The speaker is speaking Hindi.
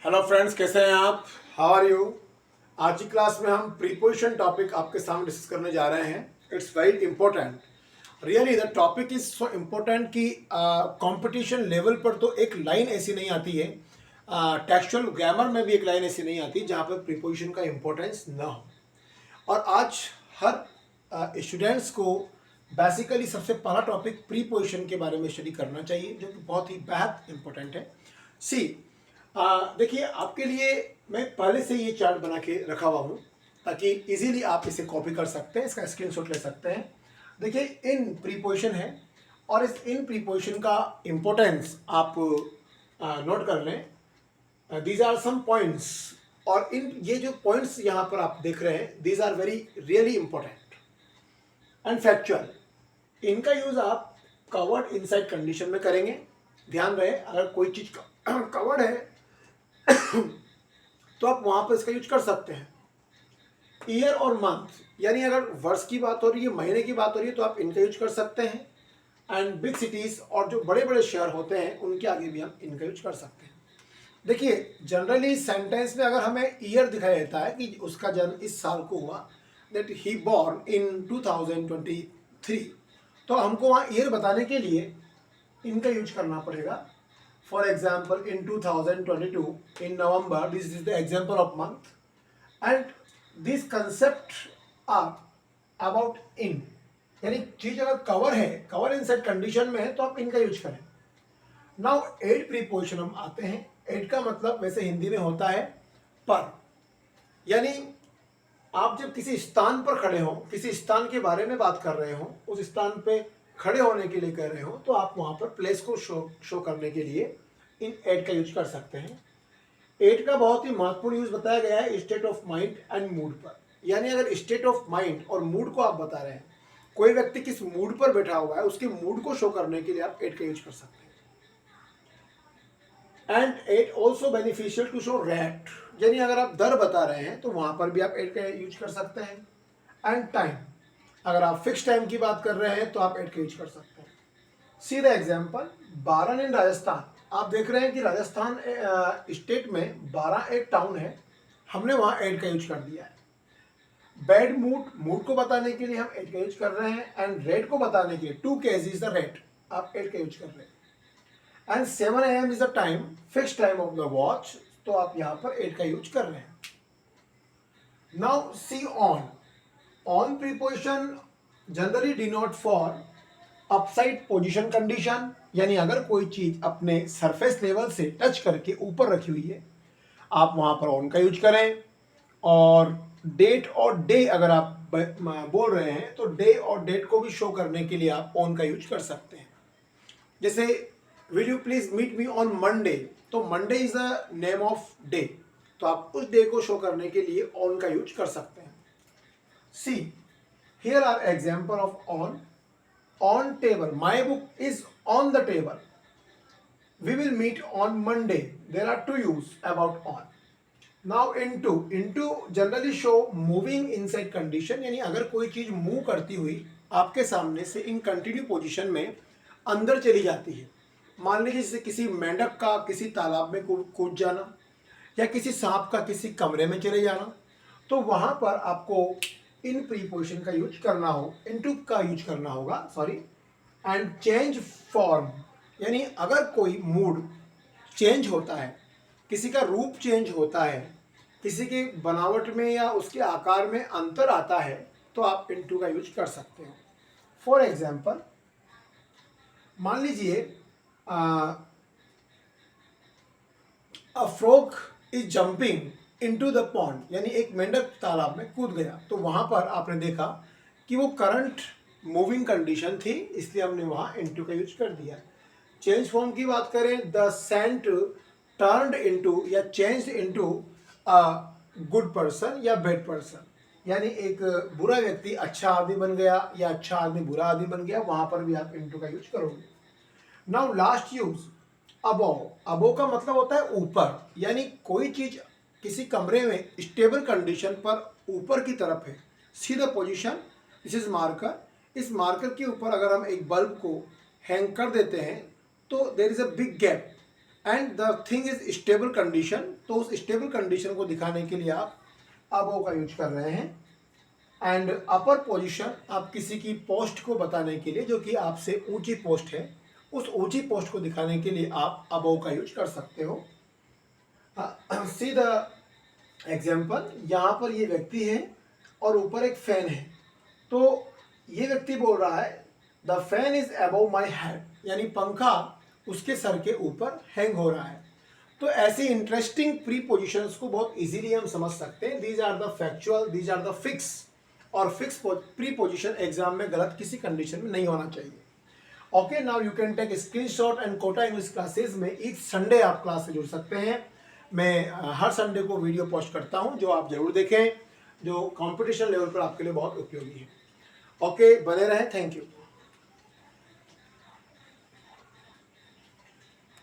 हेलो फ्रेंड्स, कैसे हैं आप? How are you? आज की क्लास में हम प्रीपोजिशन टॉपिक आपके सामने डिस्कस करने जा रहे हैं. It's very important. Really the topic is so important कि कंपटीशन लेवल पर तो एक लाइन ऐसी नहीं आती है, टेक्सचुअल ग्रामर में भी एक लाइन ऐसी नहीं आती जहाँ पर प्रीपोजिशन का इम्पोर्टेंस ना हो. और आज हर स्टूडेंट्स को बेसिकली सबसे पहला टॉपिक प्रीपोजिशन के बारे में स्टडी करना चाहिए, जो कि बहुत ही बेहद इंपॉर्टेंट है. सी देखिए, आपके लिए मैं पहले से ये चार्ट बना के रखा हुआ हूँ ताकि इजीली आप इसे कॉपी कर सकते हैं, इसका स्क्रीनशॉट ले सकते हैं. देखिए, इन प्रीपोजिशन है और इस इन प्रीपोजिशन का इम्पोर्टेंस आप नोट कर लें. दीज आर सम पॉइंट्स, और इन ये जो पॉइंट्स यहाँ पर आप देख रहे हैं, these are very really important and factual. इनका यूज आप कवर्ड इनसाइड कंडीशन में करेंगे. ध्यान रहे, अगर कोई चीज कवर्ड है तो आप वहां पर इसका यूज कर सकते हैं. ईयर और मंथ, यानी अगर वर्ष की बात हो रही है, महीने की बात हो रही है, तो आप इनका यूज कर सकते हैं. एंड बिग सिटीज और जो बड़े बड़े शहर होते हैं उनके आगे भी हम इनका यूज कर सकते हैं. देखिए, जनरली सेंटेंस में अगर हमें ईयर दिखाया जाता है कि उसका जन्म इस साल को हुआ, दैट ही बॉर्न इन 2023, तो हमको वहाँ ईयर बताने के लिए इनका यूज करना पड़ेगा. For example, in 2022, in November, this is the example of month, and these concepts are about in. यानी चीज अगर कवर है, कवर इनसाइड कंडीशन में है, तो आप इनका यूज करें. नाउ एड प्रीपोजिशन हम आते हैं. एड का मतलब वैसे हिंदी में होता है पर. यानी आप जब किसी स्थान पर खड़े हो, किसी स्थान के बारे में बात कर रहे हो, उस स्थान पे खड़े होने के लिए कह रहे हो, तो आप वहां पर प्लेस को शो करने के लिए इन एड का यूज कर सकते हैं. एड का बहुत ही महत्वपूर्ण यूज बताया गया है state of mind and mood पर. यानी अगर स्टेट ऑफ माइंड और मूड को आप बता रहे हैं, कोई व्यक्ति किस मूड पर बैठा हुआ है, उसके मूड को शो करने के लिए आप एड का यूज कर सकते हैं. And add also beneficial to show rate, यानी अगर आप दर बता रहे हैं तो वहां पर भी आप एड का यूज कर सकते हैं. एंड टाइम, अगर आप फिक्स टाइम की बात कर रहे हैं तो आप एड का यूज कर सकते हैं. सी द एग्जाम्पल, बारन इन राजस्थान. आप देख रहे हैं कि राजस्थान स्टेट में 12 एक टाउन है, हमने वहां एड का यूज कर दिया है. बैड मूड, मूड को बताने के लिए हम एड का यूज कर रहे हैं. एंड रेट को बताने के लिए 2 kg इज द रेट, आप एड का यूज कर रहे हैं. And 7 AM is the time, fix time of the watch, तो आप यहां पर एड का यूज कर रहे हैं. Now see on. On preposition generally denote for upside position condition, यानी अगर कोई चीज अपने सरफेस लेवल से टच करके ऊपर रखी हुई है, आप वहां पर ऑन का यूज करें. और डेट और डे अगर आप बोल रहे हैं, तो डे और डेट को भी शो करने के लिए आप ऑन का यूज कर सकते हैं. जैसे will you please meet me on Monday, तो Monday is the name of day, तो आप उस डे को शो करने के लिए ऑन का यूज कर सकते हैं. See here are example of on. On table, my book is on the table. We will meet on Monday. There are two use about on. Now into generally show moving inside condition, यानी अगर कोई चीज मूव करती हुई आपके सामने से इन कंटिन्यू पोजीशन में अंदर चली जाती है. मान लीजिए जैसे किसी मेंढक का किसी तालाब में कूद जाना, या किसी सांप का किसी कमरे में चले जाना, तो वहां पर आपको इन प्रीपोजिशन का यूज करना हो, इनटू का यूज करना होगा, सॉरी. एंड चेंज फॉर्म, यानी अगर कोई मूड चेंज होता है, किसी का रूप चेंज होता है, किसी की बनावट में या उसके आकार में अंतर आता है, तो आप इनटू का यूज कर सकते हैं. फॉर एग्जाम्पल, मान लीजिए a frog is jumping into the pond, यानी एक मेंढक तालाब में कूद गया, तो वहां पर आपने देखा कि वो करंट मूविंग कंडीशन थी, इसलिए हमने वहां इनटू का यूज कर दिया. चेंज फॉर्म की बात करें, द सेंट टर्न्ड इनटू या changed into a good person या बैड पर्सन, यानी एक बुरा व्यक्ति अच्छा आदमी बन गया या अच्छा आदमी बुरा आदमी बन गया, वहां पर भी आप इनटू का यूज करोगे. Now last use above. Above का मतलब होता है ऊपर, यानी कोई चीज किसी कमरे में स्टेबल कंडीशन पर ऊपर की तरफ है. See the position, this is marker. इस मार्कर के ऊपर अगर हम एक बल्ब को हैंग कर देते हैं, तो there is a big gap. And the thing is stable condition, तो उस स्टेबल कंडीशन को दिखाने के लिए आप अबव का यूज कर रहे हैं। एंड अपर पोजीशन, आप किसी की पोस्ट को बताने के लिए जो कि आपसे ऊंची पोस्ट है, उस ऊंची पोस्ट को दिखाने के लिए आप अबव का यूज कर सकते हो। सी द एग्जाम्पल, यहाँ पर ये व्यक्ति है और ऊपर एक फैन है, तो ये व्यक्ति बोल रहा है the fan is above my head, यानी पंखा उसके सर के ऊपर हैंग हो रहा है। तो ऐसी इंटरेस्टिंग प्री पोजिशंस को बहुत इजीली हम समझ सकते हैं। These are the factual, these are the fix, और फिक्स प्री पोजिशन एग्जाम में गलत किसी कंडीशन में नहीं होना चाहिए। Okay, now you can take screenshot and Kota English classes में ईच संडे आप क्लास से जुड़ सकते हैं। मैं हर संडे को वीडियो पोस्ट करता हूं, जो आप जरूर देखें, जो कंपटीशन लेवल पर आपके लिए बहुत उपयोगी है। ओके, बने रहें, थैंक यू।